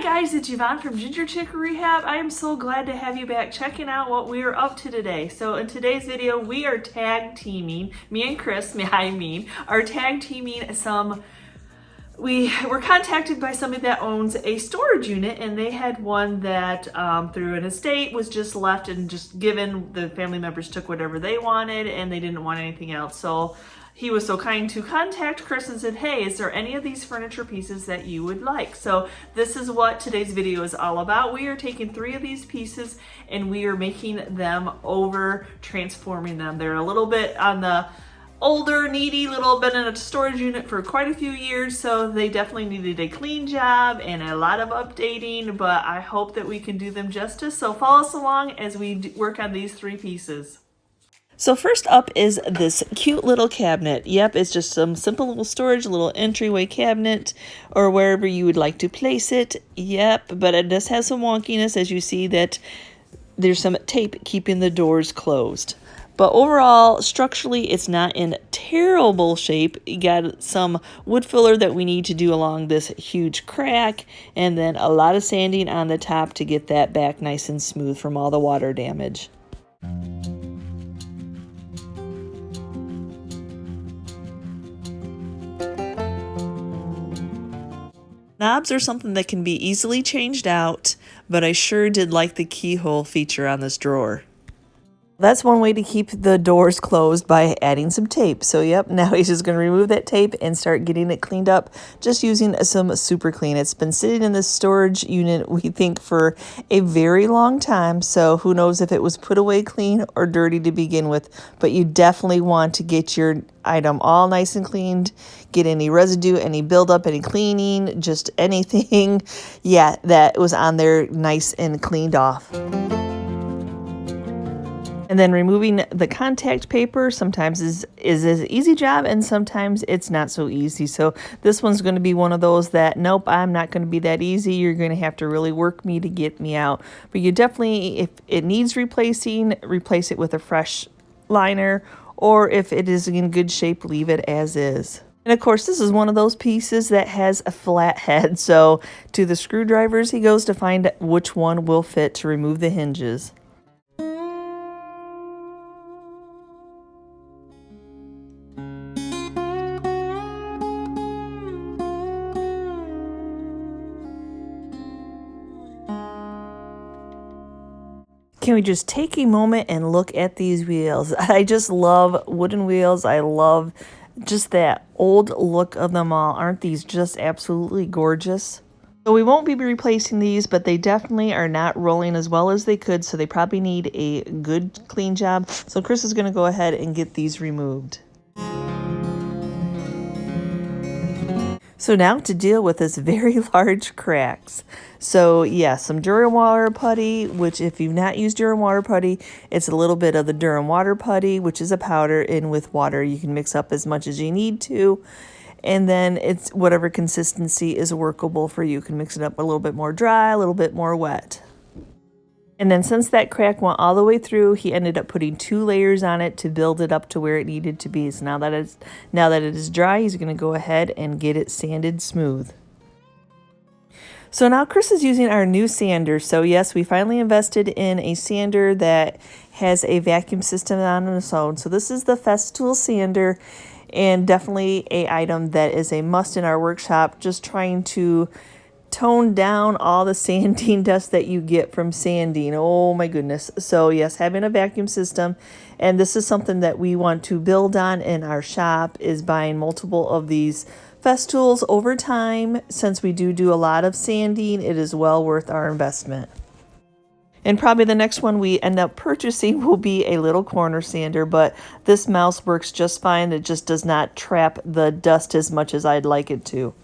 Hi guys, it's Yvonne from GingerChickRehab. I am so glad to have you back checking out what we are up to today. So in today's video, we are tag teaming, me and Chris, are tag teaming some, we were contacted by somebody that owns a storage unit, and they had one that through an estate was just left and just given. The family members took whatever they wanted and they didn't want anything else. So he was so kind to contact Chris and said, hey, is there any of these furniture pieces that you would like? So this is what today's video is all about. We are taking 3 of these pieces and we are making them over, transforming them. They're a little bit on the older, needy, little been in a storage unit for quite a few years, so they definitely needed a clean job and a lot of updating, but I hope that we can do them justice. So follow us along as we work on these 3 pieces. So first up is this cute little cabinet. Yep, it's just some simple little storage, little entryway cabinet, or wherever you would like to place it. Yep, but it does have some wonkiness, as you see that there's some tape keeping the doors closed. But overall, structurally, it's not in terrible shape. You got some wood filler that we need to do along this huge crack, and then a lot of sanding on the top to get that back nice and smooth from all the water damage. Knobs are something that can be easily changed out, but I sure did like the keyhole feature on this drawer. That's one way to keep the doors closed, by adding some tape. So yep, now he's just going to remove that tape and start getting it cleaned up just using some Superclean. It's been sitting in this storage unit, we think, for a very long time, so who knows if it was put away clean or dirty to begin with, but you definitely want to get your item all nice and cleaned, get any residue, any buildup, any cleaning, just anything, yeah, that was on there nice and cleaned off. And then removing the contact paper sometimes is an easy job, and sometimes it's not so easy. So this one's going to be one of those that, nope, I'm not going to be that easy. You're going to have to really work me to get me out. But you definitely, if it needs replacing, replace it with a fresh liner, or if it is in good shape, leave it as is. And of course, this is one of those pieces that has a flat head. So to the screwdrivers he goes to find which one will fit to remove the hinges. Can we just take a moment and look at these wheels? I just love wooden wheels. I love just that old look of them all. Aren't these just absolutely gorgeous? So we won't be replacing these, but they definitely are not rolling as well as they could, so they probably need a good clean job. So Chris is going to go ahead and get these removed. So now to deal with this very large cracks. So yeah, some Durham water putty, which if you've not used Durham water putty, it's a little bit of the Durham water putty, which is a powder, in with water. You can mix up as much as you need to. And then it's whatever consistency is workable for you. You can mix it up a little bit more dry, a little bit more wet. And then since that crack went all the way through, he ended up putting 2 layers on it to build it up to where it needed to be. So now that it is dry, he's going to go ahead and get it sanded smooth. So now Chris is using our new sander. So yes, we finally invested in a sander that has a vacuum system on its own. So this is the Festool sander, and definitely an item that is a must in our workshop, just trying to tone down all the sanding dust that you get from sanding. Oh my goodness. So yes, having a vacuum system, and this is something that we want to build on in our shop, is buying multiple of these Festools over time. Since we do a lot of sanding, it is well worth our investment. And probably the next one we end up purchasing will be a little corner sander, but this mouse works just fine. It just does not trap the dust as much as I'd like it to.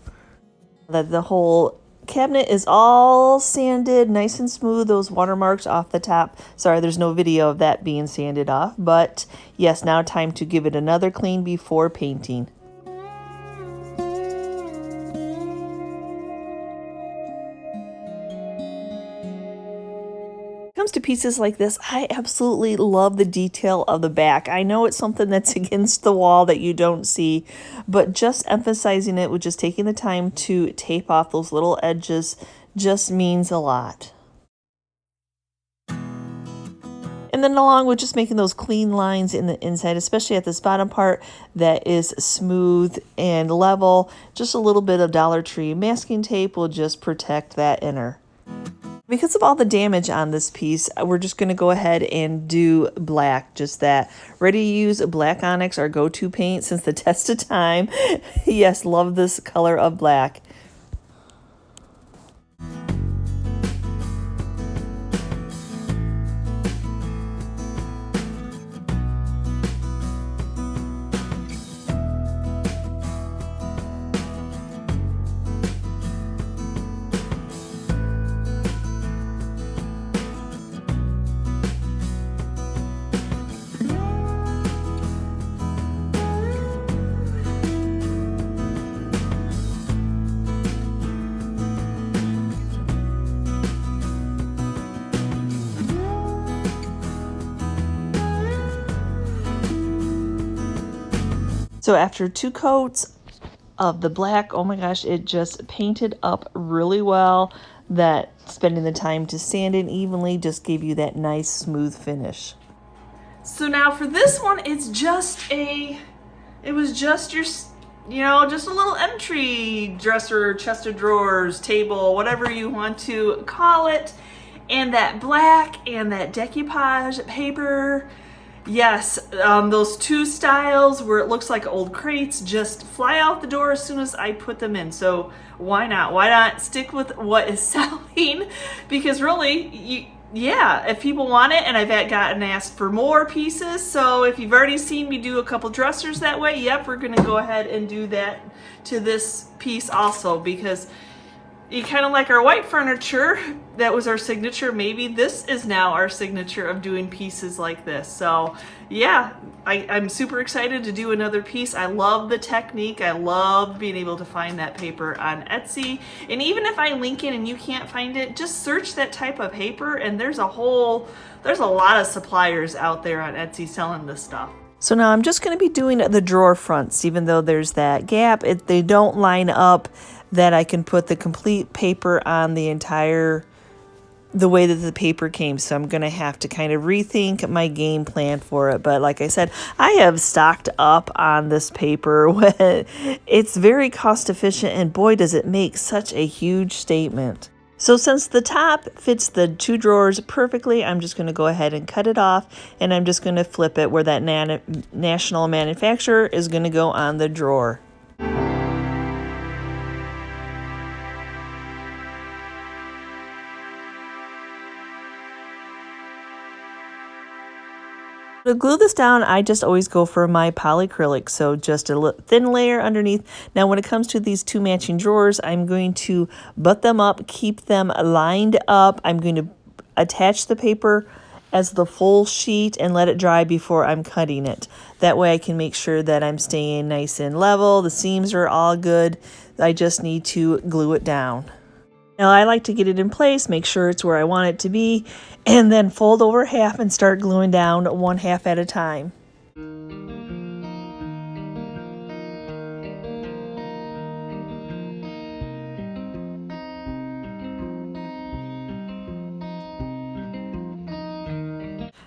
The whole cabinet is all sanded nice and smooth, those watermarks off the top. Sorry, there's no video of that being sanded off, but yes, now time to give it another clean before painting. comes to pieces like this, I absolutely love the detail of the back. I know it's something that's against the wall that you don't see, but just emphasizing it with just taking the time to tape off those little edges just means a lot. And then along with just making those clean lines in the inside, especially at this bottom part that is smooth and level, just a little bit of Dollar Tree masking tape will just protect that inner. Because of all the damage on this piece, we're just going to go ahead and do black, just that. Ready to use black onyx, our go-to paint since the test of time. Yes, love this color of black. So after 2 coats of the black, oh my gosh, it just painted up really well. That spending the time to sand it evenly just gave you that nice smooth finish. So now for this one, it was just your, you know, just a little entry dresser, chest of drawers, table, whatever you want to call it. And that black and that decoupage paper. Yes, those 2 styles where it looks like old crates just fly out the door as soon as I put them in. So why not? Why not stick with what is selling? Because really, yeah, if people want it, and I've gotten asked for more pieces. So if you've already seen me do a couple dressers that way, yep, we're gonna go ahead and do that to this piece also, because you kind of like our white furniture, that was our signature. Maybe this is now our signature of doing pieces like this. So yeah, I'm super excited to do another piece. I love the technique. I love being able to find that paper on Etsy. And even if I link it and you can't find it, just search that type of paper, and there's a lot of suppliers out there on Etsy selling this stuff. So now I'm just going to be doing the drawer fronts, even though there's that gap. They don't line up that I can put the complete paper on the way that the paper came. So I'm going to have to kind of rethink my game plan for it. But like I said, I have stocked up on this paper. It's very cost efficient, and boy, does it make such a huge statement. So since the top fits the 2 drawers perfectly, I'm just going to go ahead and cut it off, and I'm just going to flip it where that national manufacturer is going to go on the drawer. To glue this down, I just always go for my polyacrylic, so just a thin layer underneath. Now when it comes to these 2 matching drawers, I'm going to butt them up, keep them lined up. I'm going to attach the paper as the full sheet and let it dry before I'm cutting it. That way I can make sure that I'm staying nice and level. The seams are all good. I just need to glue it down. Now I like to get it in place, make sure it's where I want it to be, and then fold over half and start gluing down 1/2 at a time.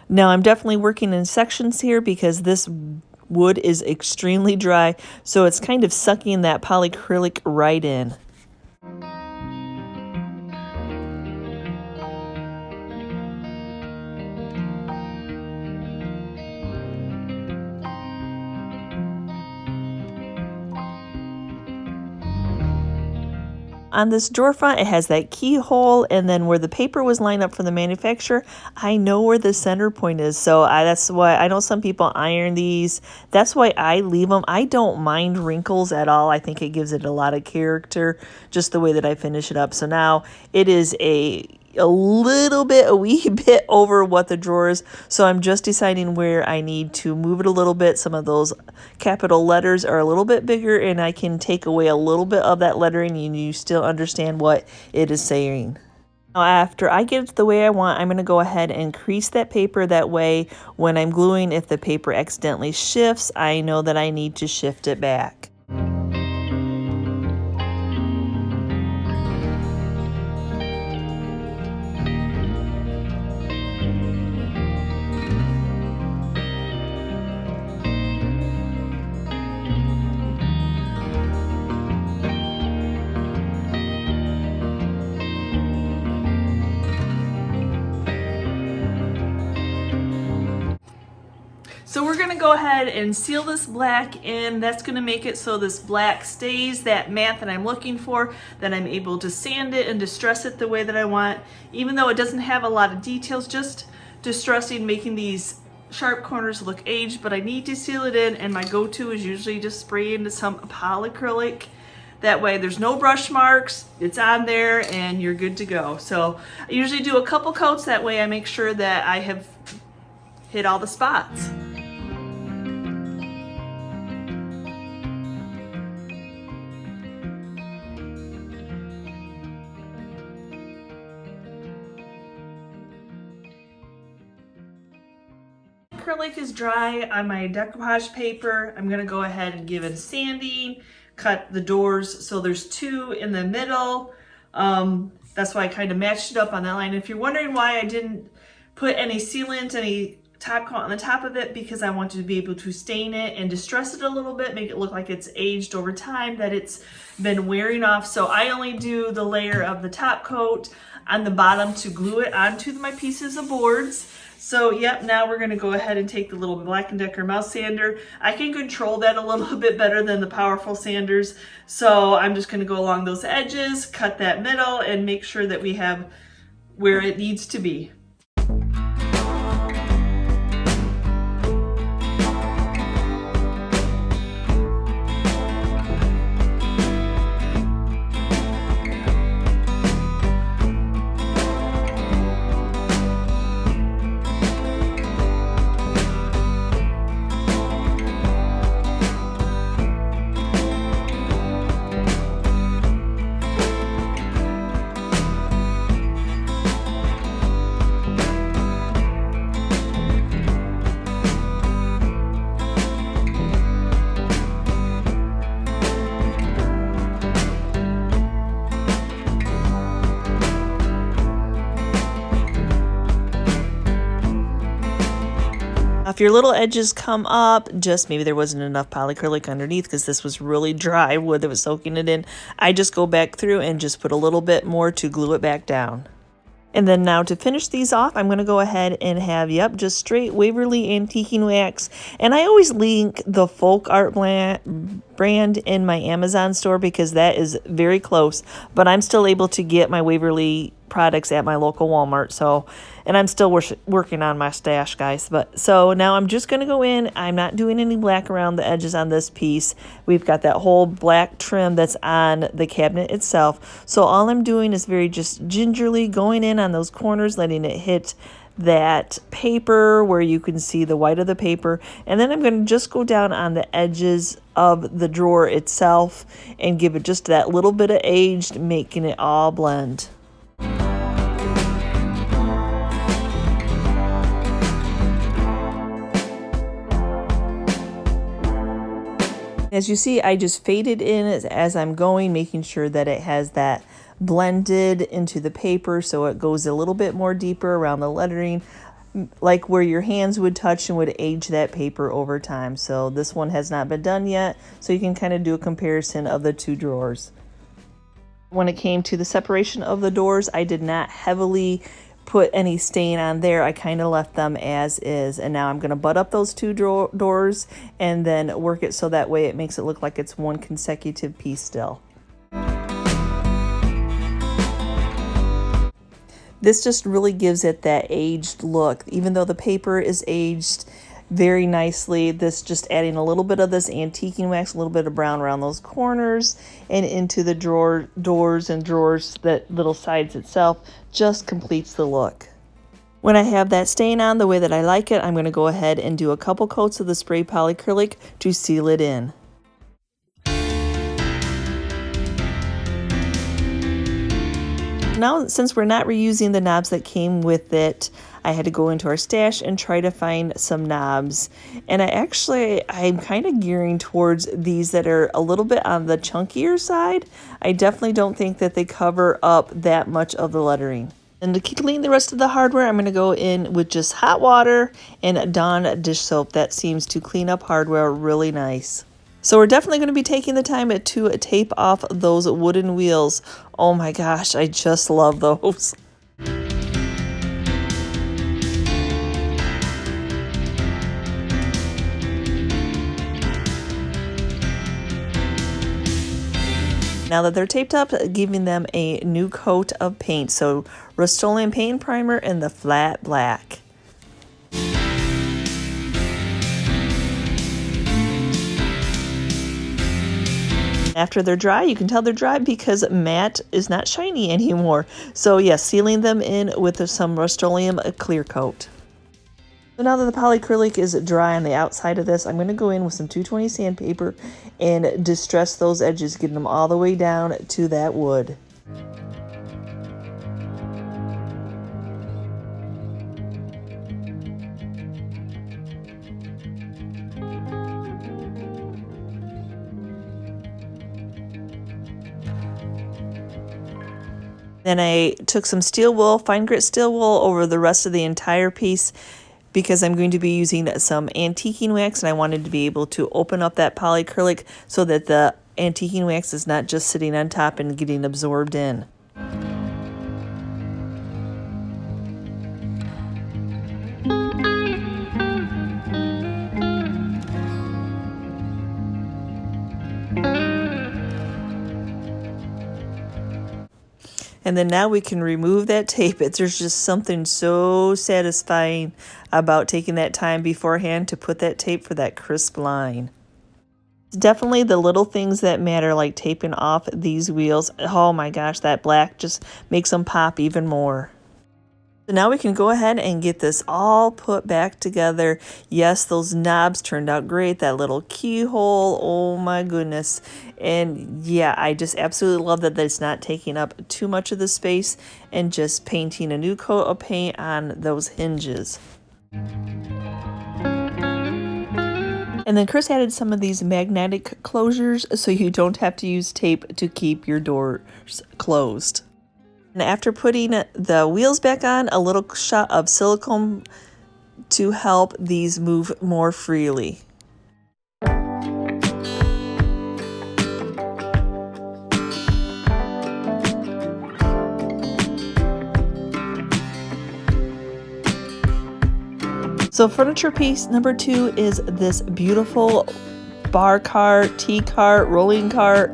Now I'm definitely working in sections here because this wood is extremely dry, so it's kind of sucking that polyacrylic right in. On this drawer front, it has that keyhole, and then where the paper was lined up for the manufacturer, I know where the center point is. So that's why I know some people iron these. That's why I leave them. I don't mind wrinkles at all. I think it gives it a lot of character, just the way that I finish it up. So now it is a wee bit over what the drawer is, so I'm just deciding where I need to move it a little bit. Some of those capital letters are a little bit bigger, and I can take away a little bit of that lettering and you still understand what it is saying. Now after I get it the way I want, I'm going to go ahead and crease that paper. That way when I'm gluing, if the paper accidentally shifts, I know that I need to shift it back. So we're gonna go ahead and seal this black in. That's gonna make it so this black stays that matte that I'm looking for, that I'm able to sand it and distress it the way that I want. Even though it doesn't have a lot of details, just distressing, making these sharp corners look aged, but I need to seal it in, and my go-to is usually just spray into some polyacrylic. That way there's no brush marks, it's on there, and you're good to go. So I usually do a couple coats, that way I make sure that I have hit all the spots. Acrylic is dry on my decoupage paper. I'm gonna go ahead and give it a sanding, cut the doors so there's two in the middle. That's why I kind of matched it up on that line. If you're wondering why I didn't put any sealant, any top coat on the top of it, because I wanted to be able to stain it and distress it a little bit, make it look like it's aged over time, that it's been wearing off. So I only do the layer of the top coat on the bottom to glue it onto my pieces of boards. So yep, now we're gonna go ahead and take the little Black & Decker mouse sander. I can control that a little bit better than the powerful sanders. So I'm just gonna go along those edges, cut that middle, and make sure that we have where it needs to be. If your little edges come up, just maybe there wasn't enough polyacrylic underneath because this was really dry wood that was soaking it in, I just go back through and just put a little bit more to glue it back down. And then now to finish these off, I'm going to go ahead and have, yep, just straight Waverly antiquing wax. And I always link the FolkArt brand in my Amazon store because that is very close. But I'm still able to get my Waverly products at my local Walmart. So, and I'm still working on my stash, guys. But so now I'm just going to go in. I'm not doing any black around the edges on this piece. We've got that whole black trim that's on the cabinet itself. So all I'm doing is very just gingerly going in on those corners, letting it hit that paper where you can see the white of the paper. And then I'm going to just go down on the edges of the drawer itself and give it just that little bit of aged, making it all blend. As you see, I just faded in as I'm going, making sure that it has that blended into the paper so it goes a little bit more deeper around the lettering, like where your hands would touch and would age that paper over time. So this one has not been done yet, so you can kind of do a comparison of the two drawers. When it came to the separation of the doors, I did not heavily put any stain on there. I kind of left them as is, and now I'm going to butt up those two doors and then work it so that way it makes it look like it's one consecutive piece still. This just really gives it that aged look. Even though the paper is aged very nicely, this just adding a little bit of this antiquing wax, a little bit of brown around those corners and into the doors and drawers, that little sides itself, just completes the look. When I have that stain on the way that I like it, I'm going to go ahead and do a couple coats of the spray polyacrylic to seal it in. Now, since we're not reusing the knobs that came with it, I had to go into our stash and try to find some knobs. And I'm kind of gearing towards these that are a little bit on the chunkier side. I definitely don't think that they cover up that much of the lettering. And to clean the rest of the hardware, I'm going to go in with just hot water and Dawn dish soap. That seems to clean up hardware really nice. So we're definitely going to be taking the time to tape off those wooden wheels. Oh my gosh, I just love those. Now that they're taped up, giving them a new coat of paint. So Rust-Oleum paint primer in the flat black. After they're dry, you can tell they're dry because matte is not shiny anymore. So yes, sealing them in with some Rust-Oleum clear coat. So now that the polyacrylic is dry on the outside of this, I'm going to go in with some 220 sandpaper and distress those edges, getting them all the way down to that wood. Then I took some steel wool, fine grit steel wool, over the rest of the entire piece because I'm going to be using some antiquing wax, and I wanted to be able to open up that polyacrylic so that the antiquing wax is not just sitting on top and getting absorbed in. And then now we can remove that tape. There's just something so satisfying about taking that time beforehand to put that tape for that crisp line. It's definitely the little things that matter, like taping off these wheels. Oh my gosh, that black just makes them pop even more. So now we can go ahead and get this all put back together. Yes, those knobs turned out great. That little keyhole, oh my goodness. And yeah, I just absolutely love that it's not taking up too much of the space, and just painting a new coat of paint on those hinges. And then Chris added some of these magnetic closures so you don't have to use tape to keep your doors closed. And after putting the wheels back on, a little shot of silicone to help these move more freely. So furniture piece number 2 is this beautiful bar cart, tea cart, rolling cart.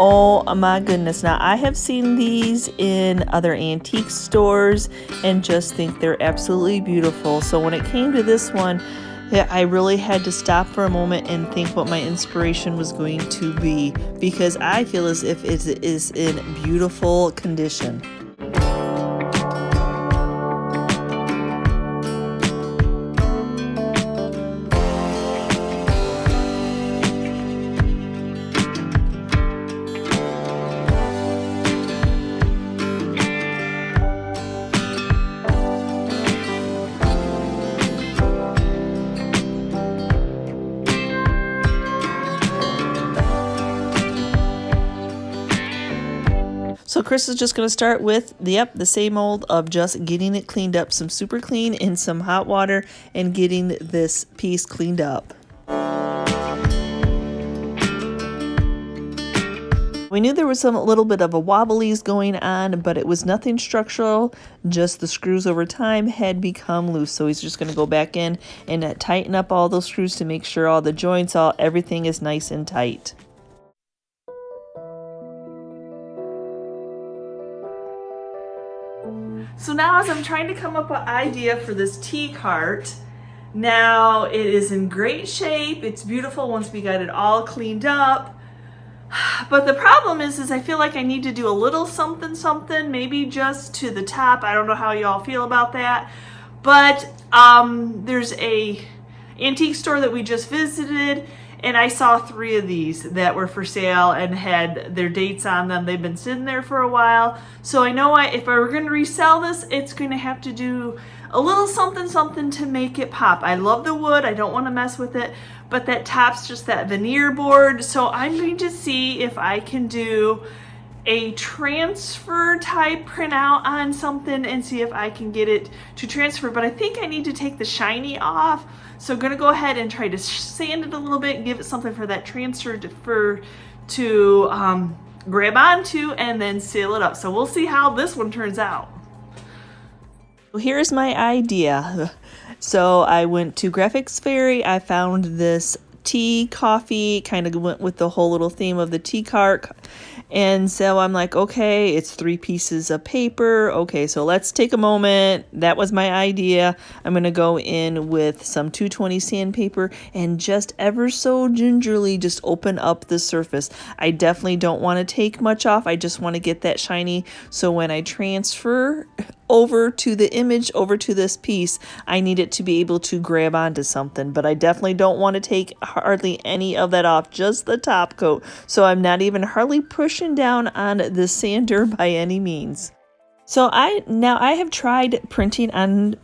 Oh my goodness. Now I have seen these in other antique stores and just think they're absolutely beautiful. So when it came to this one, I really had to stop for a moment and think what my inspiration was going to be, because I feel as if it is in beautiful condition. So Chris is just going to start with the same old of just getting it cleaned up, some Superclean in some hot water, and getting this piece cleaned up. We knew there was some little bit of a wobblies going on, but it was nothing structural, just the screws over time had become loose. So he's just going to go back in and tighten up all those screws to make sure all the joints, everything is nice and tight. So now as I'm trying to come up with an idea for this tea cart, now it is in great shape. It's beautiful once we got it all cleaned up. But the problem is I feel like I need to do a little something, maybe just to the top. I don't know how y'all feel about that. But there's a antique store that we just visited, and I saw 3 of these that were for sale and had their dates on them. They've been sitting there for a while. So I know if I were going to resell this, it's going to have to do a little something to make it pop. I love the wood. I don't want to mess with it. But that top's just that veneer board. So I'm going to see if I can do a transfer type printout on something and see if I can get it to transfer. But I think I need to take the shiny off. So I'm going to go ahead and try to sand it a little bit and give it something for that transfer to grab onto and then seal it up. So we'll see how this one turns out. Here's my idea. So I went to Graphics Fairy. I found this tea, coffee, kind of went with the whole little theme of the tea cart. And so I'm like, okay, it's 3 pieces of paper. Okay, so let's take a moment. That was my idea. I'm going to go in with some 220 sandpaper and just ever so gingerly just open up the surface. I definitely don't want to take much off. I just want to get that shiny. So when I transfer over to the image, over to this piece, I need it to be able to grab onto something, but I definitely don't want to take hardly any of that off, just the top coat. So I'm not even hardly pushing down on the sander by any means. So I have tried printing on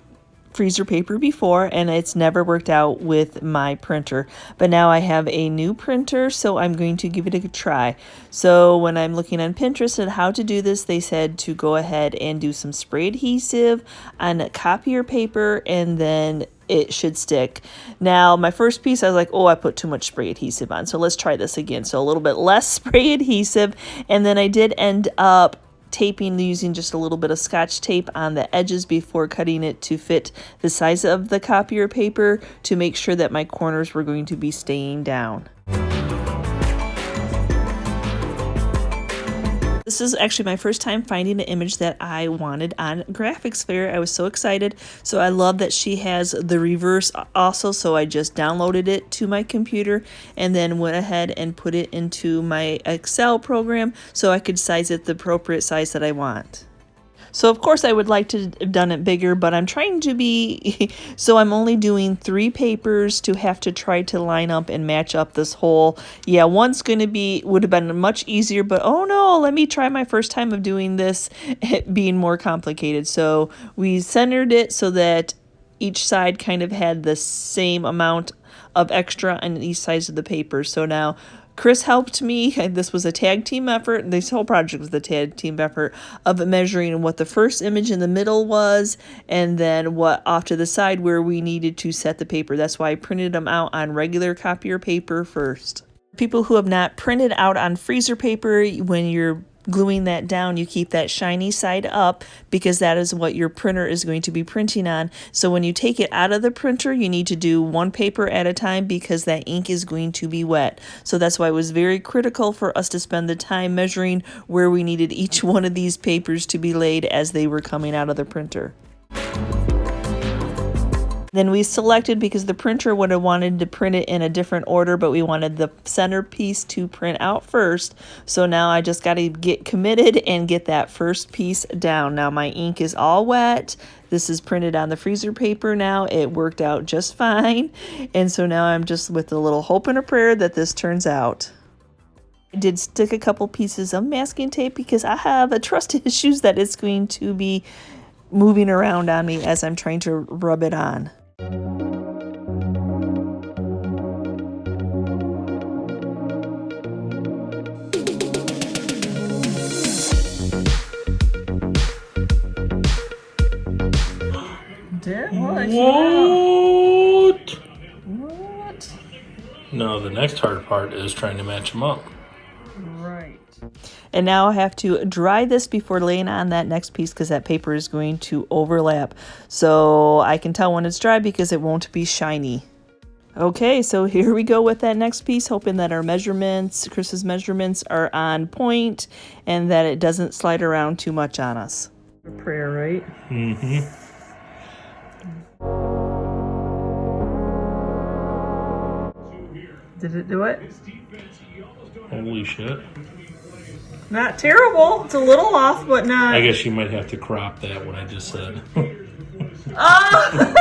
freezer paper before, and it's never worked out with my printer, but now I have a new printer, so I'm going to give it a try. So when I'm looking on Pinterest at how to do this, they said to go ahead and do some spray adhesive on copier paper, and then it should stick. Now my first piece I was like, oh, I put too much spray adhesive on, so let's try this again. So a little bit less spray adhesive, and then I did end up taping using just a little bit of Scotch tape on the edges before cutting it to fit the size of the copier paper to make sure that my corners were going to be staying down. This is actually my first time finding an image that I wanted on Graphics Fair. I was so excited. So I love that she has the reverse also. So I just downloaded it to my computer and then went ahead and put it into my Excel program so I could size it the appropriate size that I want. So of course I would like to have done it bigger, but I'm trying to be, so I'm only doing 3 papers to have to try to line up and match up this whole, yeah, one's going to be, would have been much easier, but oh no, let me try my first time of doing this, it being more complicated. So we centered it so that each side kind of had the same amount of extra on each side of the paper. So now Chris helped me. This was a tag team effort. This whole project was the tag team effort of measuring what the first image in the middle was and then what off to the side where we needed to set the paper. That's why I printed them out on regular copier paper first. People who have not printed out on freezer paper, when you're gluing that down, you keep that shiny side up because that is what your printer is going to be printing on. So when you take it out of the printer, you need to do 1 paper at a time because that ink is going to be wet. So that's why it was very critical for us to spend the time measuring where we needed each one of these papers to be laid as they were coming out of the printer. Then we selected, because the printer would have wanted to print it in a different order, but we wanted the centerpiece to print out first. So now I just got to get committed and get that first piece down. Now my ink is all wet. This is printed on the freezer paper now. It worked out just fine. And so now I'm just with a little hope and a prayer that this turns out. I did stick a couple pieces of masking tape because I have a trust issues that it's going to be moving around on me as I'm trying to rub it on. What? No, the next hard part is trying to match them up. Right. And now I have to dry this before laying on that next piece because that paper is going to overlap. So I can tell when it's dry because it won't be shiny. Okay, so here we go with that next piece, hoping that our measurements, Chris's measurements, are on point and that it doesn't slide around too much on us. A prayer, right? Mm-hmm. Did it do it? Holy shit. Not terrible. It's a little off, but not. I guess you might have to crop that, what I just said. Oh!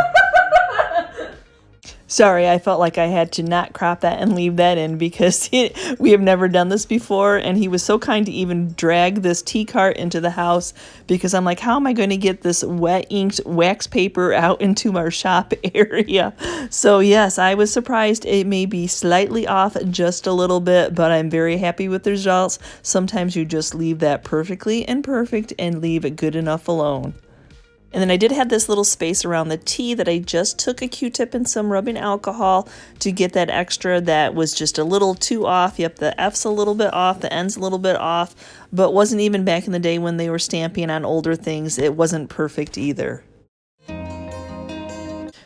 Sorry, I felt like I had to not crop that and leave that in because we have never done this before, and he was so kind to even drag this tea cart into the house because I'm like, how am I going to get this wet inked wax paper out into our shop area? So yes, I was surprised. It may be slightly off just a little bit, but I'm very happy with the results. Sometimes you just leave that perfectly imperfect and leave it good enough alone. And then I did have this little space around the T that I just took a Q-tip and some rubbing alcohol to get that extra that was just a little too off. Yep, the F's a little bit off, the N's a little bit off, but wasn't even back in the day when they were stamping on older things. It wasn't perfect either.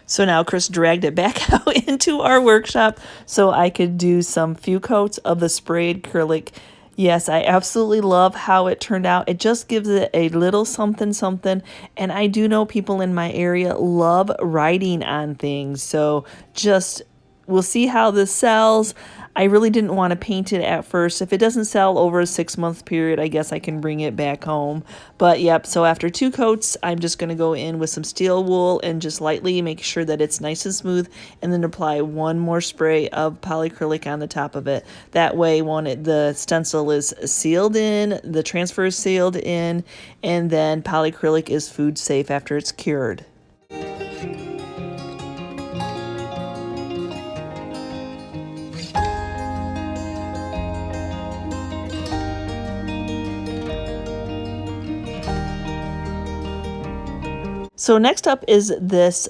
So now Chris dragged it back out into our workshop so I could do some few coats of the sprayed acrylic Yes, I absolutely love how it turned out. It just gives it a little something something. And I do know people in my area love writing on things. So just we'll see how this sells. I really didn't want to paint it at first. If it doesn't sell over a 6-month period, I guess I can bring it back home. But yep, so after 2 coats, I'm just going to go in with some steel wool and just lightly make sure that it's nice and smooth, and then apply 1 more spray of polyacrylic on the top of it. That way, the stencil is sealed in, the transfer is sealed in, and then polyacrylic is food safe after it's cured. So next up is this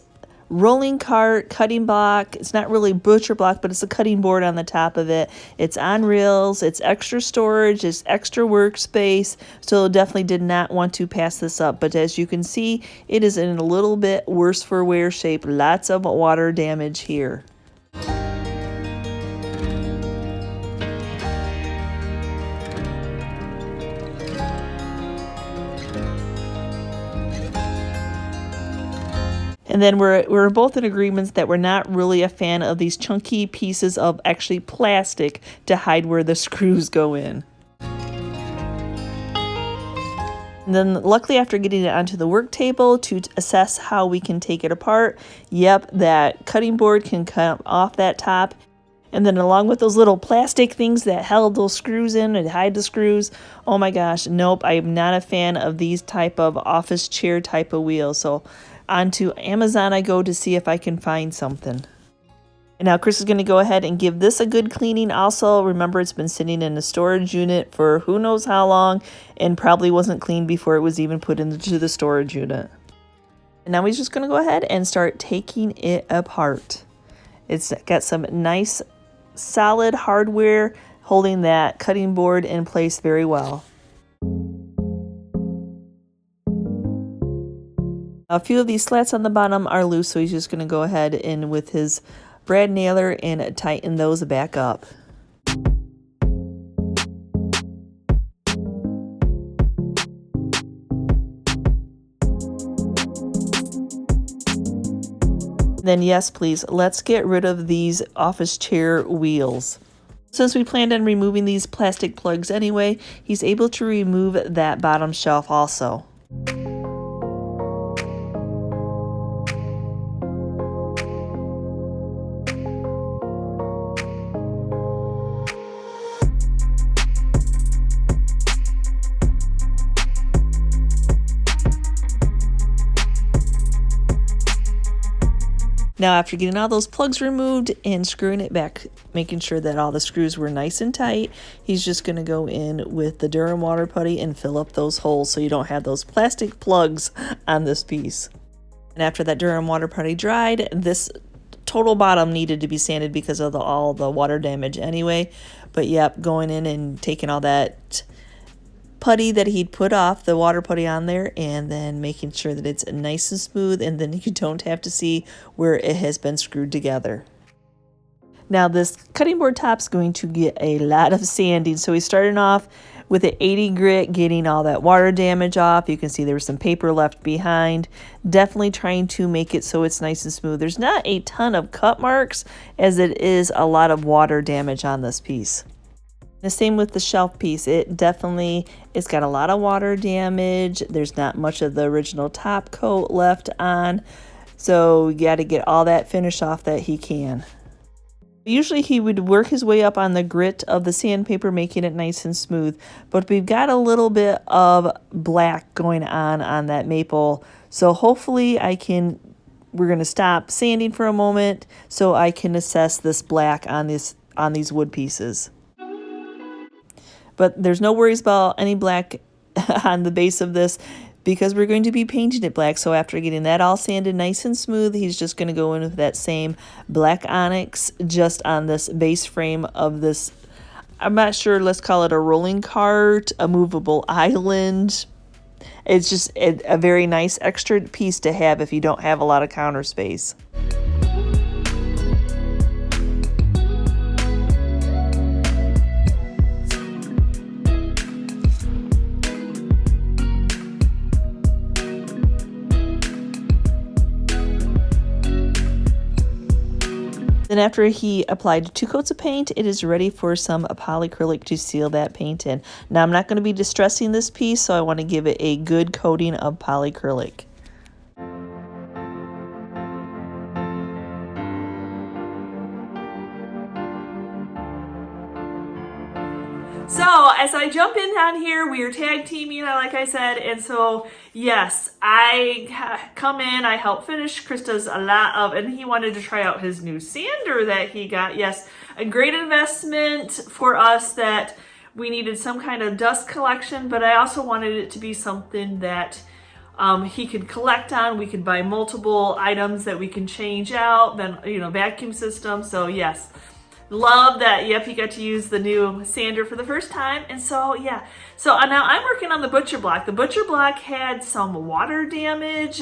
rolling cart cutting block. It's not really butcher block, but it's a cutting board on the top of it. It's on rails, it's extra storage, it's extra workspace, so definitely did not want to pass this up. But as you can see, it is in a little bit worse for wear shape. Lots of water damage here. And then we're both in agreement that we're not really a fan of these chunky pieces of actually plastic to hide where the screws go in. And then luckily, after getting it onto the work table to assess how we can take it apart, yep, that cutting board can come off that top. And then along with those little plastic things that held those screws in and hide the screws, oh my gosh, nope, I am not a fan of these type of office chair type of wheels. So onto Amazon I go to see if I can find something. And now Chris is going to go ahead and give this a good cleaning also. Remember, it's been sitting in the storage unit for who knows how long and probably wasn't cleaned before it was even put into the storage unit. And now he's just going to go ahead and start taking it apart. It's got some nice solid hardware holding that cutting board in place very well. A few of these slats on the bottom are loose, so he's just going to go ahead and with his brad nailer and tighten those back up. Then yes, please, let's get rid of these office chair wheels. Since we planned on removing these plastic plugs anyway, he's able to remove that bottom shelf also. Now after getting all those plugs removed and screwing it back, making sure that all the screws were nice and tight, he's just going to go in with the Durham water putty and fill up those holes so you don't have those plastic plugs on this piece. And after that Durham water putty dried, this total bottom needed to be sanded because of all the water damage anyway. But yep, going in and taking all that putty that he'd put off, the water putty on there, and then making sure that it's nice and smooth, and then you don't have to see where it has been screwed together. Now this cutting board top's going to get a lot of sanding, so he's starting off with an 80 grit, getting all that water damage off. You can see there was some paper left behind. Definitely trying to make it so it's nice and smooth. There's not a ton of cut marks as it is a lot of water damage on this piece. The same with the shelf piece. It's got a lot of water damage. There's not much of the original top coat left on. So you got to get all that finished off that he can. Usually he would work his way up on the grit of the sandpaper, making it nice and smooth. But we've got a little bit of black going on that maple. So hopefully we're going to stop sanding for a moment so I can assess this black on these wood pieces. But there's no worries about any black on the base of this because we're going to be painting it black. So after getting that all sanded nice and smooth, he's just going to go in with that same black onyx just on this base frame of this, I'm not sure, let's call it a rolling cart, a movable island. It's just a very nice extra piece to have if you don't have a lot of counter space. Then after he applied 2 coats of paint, it is ready for some polyacrylic to seal that paint in. Now I'm not going to be distressing this piece, so I want to give it a good coating of polyacrylic. So as I jump in on here, we are tag teaming, like I said, and so yes, I come in, I help finish. Chris does a lot of, and he wanted to try out his new sander that he got. Yes, a great investment for us that we needed some kind of dust collection, but I also wanted it to be something that he could collect on. We could buy multiple items that we can change out, then, you know, vacuum system. So yes. Love that, yep, he got to use the new sander for the first time. And so, yeah. So now I'm working on the butcher block. The butcher block had some water damage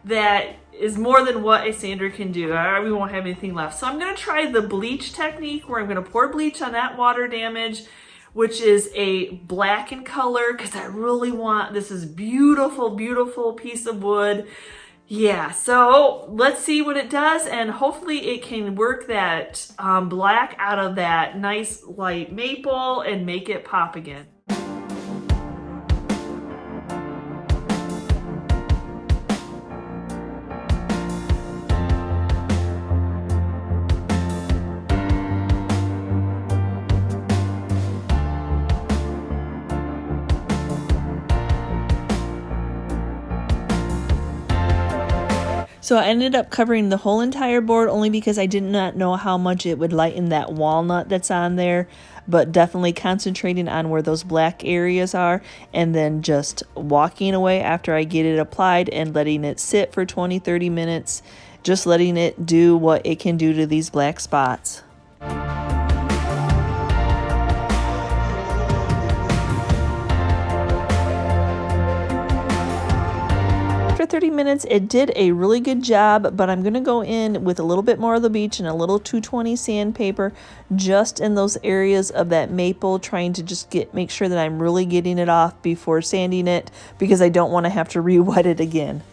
that is more than what a sander can do. We won't have anything left. So I'm going to try the bleach technique where I'm going to pour bleach on that water damage, which is a black in color, because I really want, this is beautiful, beautiful piece of wood. Yeah, so let's see what it does, and hopefully it can work that black out of that nice light maple and make it pop again. So I ended up covering the whole entire board only because I did not know how much it would lighten that walnut that's on there, but definitely concentrating on where those black areas are and then just walking away after I get it applied and letting it sit for 20-30 minutes, just letting it do what it can do to these black spots. After 30 minutes, it did a really good job, but I'm going to go in with a little bit more of the bleach and a little 220 sandpaper just in those areas of that maple, trying to just make sure that I'm really getting it off before sanding it, because I don't want to have to re-wet it again.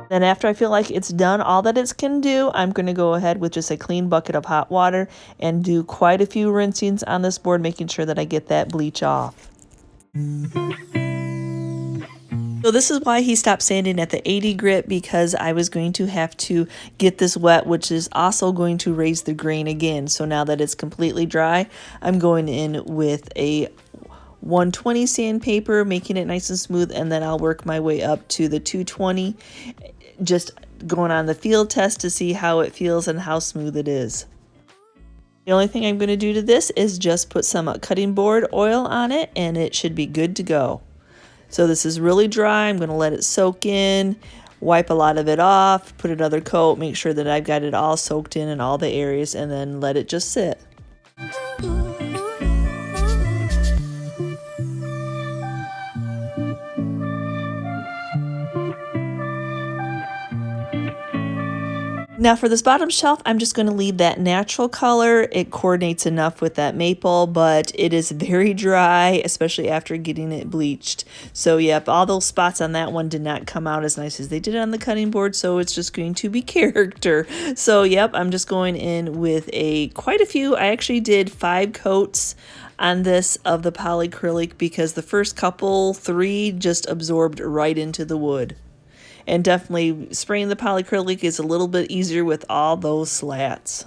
Then after I feel like it's done all that it can do, I'm going to go ahead with just a clean bucket of hot water and do quite a few rinsings on this board, making sure that I get that bleach off. So this is why he stopped sanding at the 80 grit, because I was going to have to get this wet, which is also going to raise the grain again. So now that it's completely dry, I'm going in with a 120 sandpaper, making it nice and smooth, and then I'll work my way up to the 220, just going on the field test to see how it feels and how smooth it is. The only thing I'm going to do to this is just put some cutting board oil on it, and it should be good to go. So this is really dry. I'm going to let it soak in, wipe a lot of it off, put another coat, make sure that I've got it all soaked in all the areas, and then let it just sit. Now for this bottom shelf, I'm just going to leave that natural color. It coordinates enough with that maple, but it is very dry, especially after getting it bleached. So yep, all those spots on that one did not come out as nice as they did on the cutting board, so it's just going to be character. So yep, I'm just going in with quite a few. I actually did 5 coats on this of the polyacrylic because the first couple, 3, just absorbed right into the wood. And definitely spraying the polyacrylic is a little bit easier with all those slats.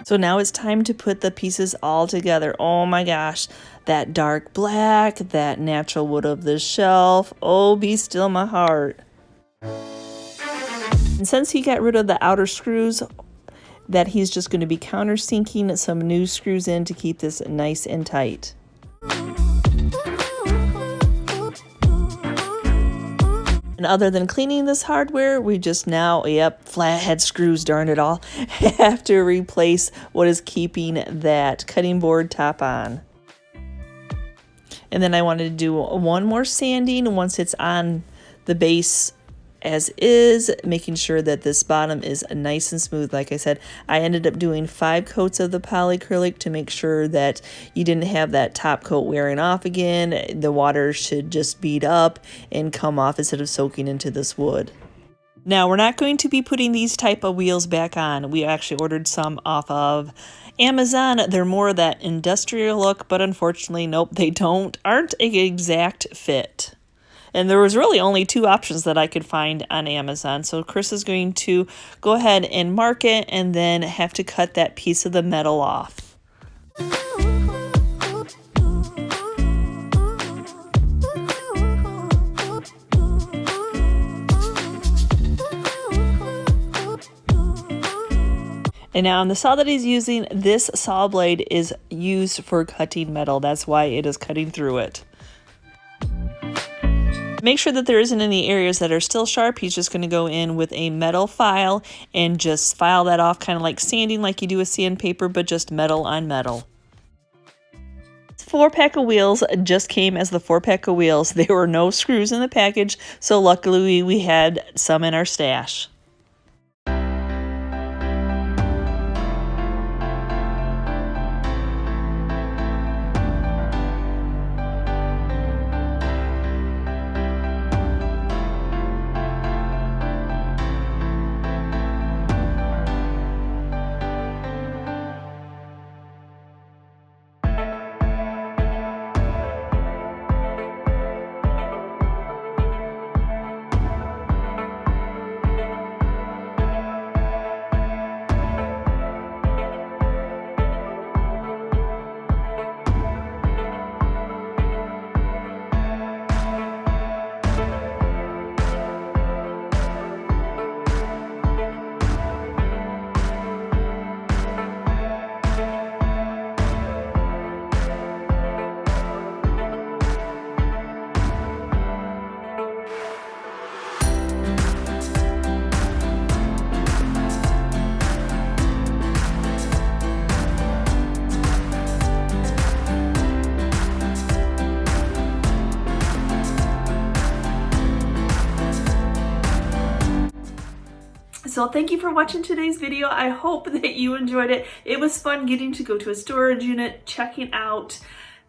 So now it's time to put the pieces all together. Oh my gosh, that dark black, that natural wood of the shelf. Oh, be still my heart. And since he got rid of the outer screws, that he's just going to be countersinking some new screws in to keep this nice and tight. And other than cleaning this hardware, we just now, yep, flathead screws, darn it all, have to replace what is keeping that cutting board top on. And then I wanted to do one more sanding once it's on the base as is, making sure that this bottom is nice and smooth. Like I said, I ended up doing 5 coats of the polyacrylic to make sure that you didn't have that top coat wearing off again. The water should just bead up and come off instead of soaking into this wood. Now, we're not going to be putting these type of wheels back on. We actually ordered some off of Amazon. They're more of that industrial look, but unfortunately, nope, they aren't an exact fit. And there was really only 2 options that I could find on Amazon. So Chris is going to go ahead and mark it and then have to cut that piece of the metal off. And now on the saw that he's using, this saw blade is used for cutting metal. That's why it is cutting through it. Make sure that there isn't any areas that are still sharp. He's just going to go in with a metal file and just file that off, kind of like sanding like you do with sandpaper, but just metal on metal. 4-pack of wheels just came as the 4-pack of wheels. There were no screws in the package, so luckily we had some in our stash. So thank you for watching today's video. I hope that you enjoyed it. It was fun getting to go to a storage unit, checking out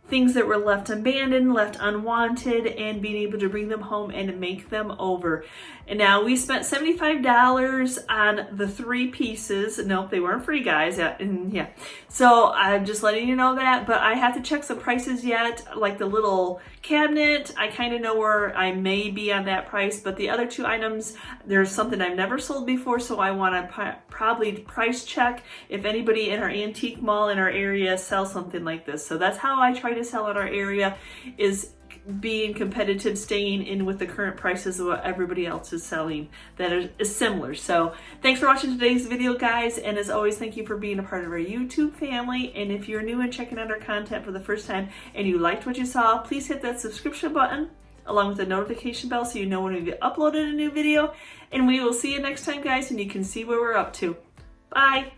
things that were left abandoned, left unwanted, and being able to bring them home and make them over. And now we spent $75 on the 3 pieces. Nope, they weren't free, guys. Yeah. So I'm just letting you know that, but I have to check some prices yet. Like the little cabinet, I kind of know where I may be on that price, but the other 2 items, there's something I've never sold before, so I want to probably price check if anybody in our antique mall in our area sells something like this. So that's how I try to sell in our area, is being competitive, staying in with the current prices of what everybody else is selling that is similar. So thanks for watching today's video, guys, and as always, thank you for being a part of our YouTube family. And if you're new and checking out our content for the first time and you liked what you saw, please hit that subscription button along with the notification bell so you know when we've uploaded a new video. And we will see you next time, guys, and you can see what we're up to. Bye.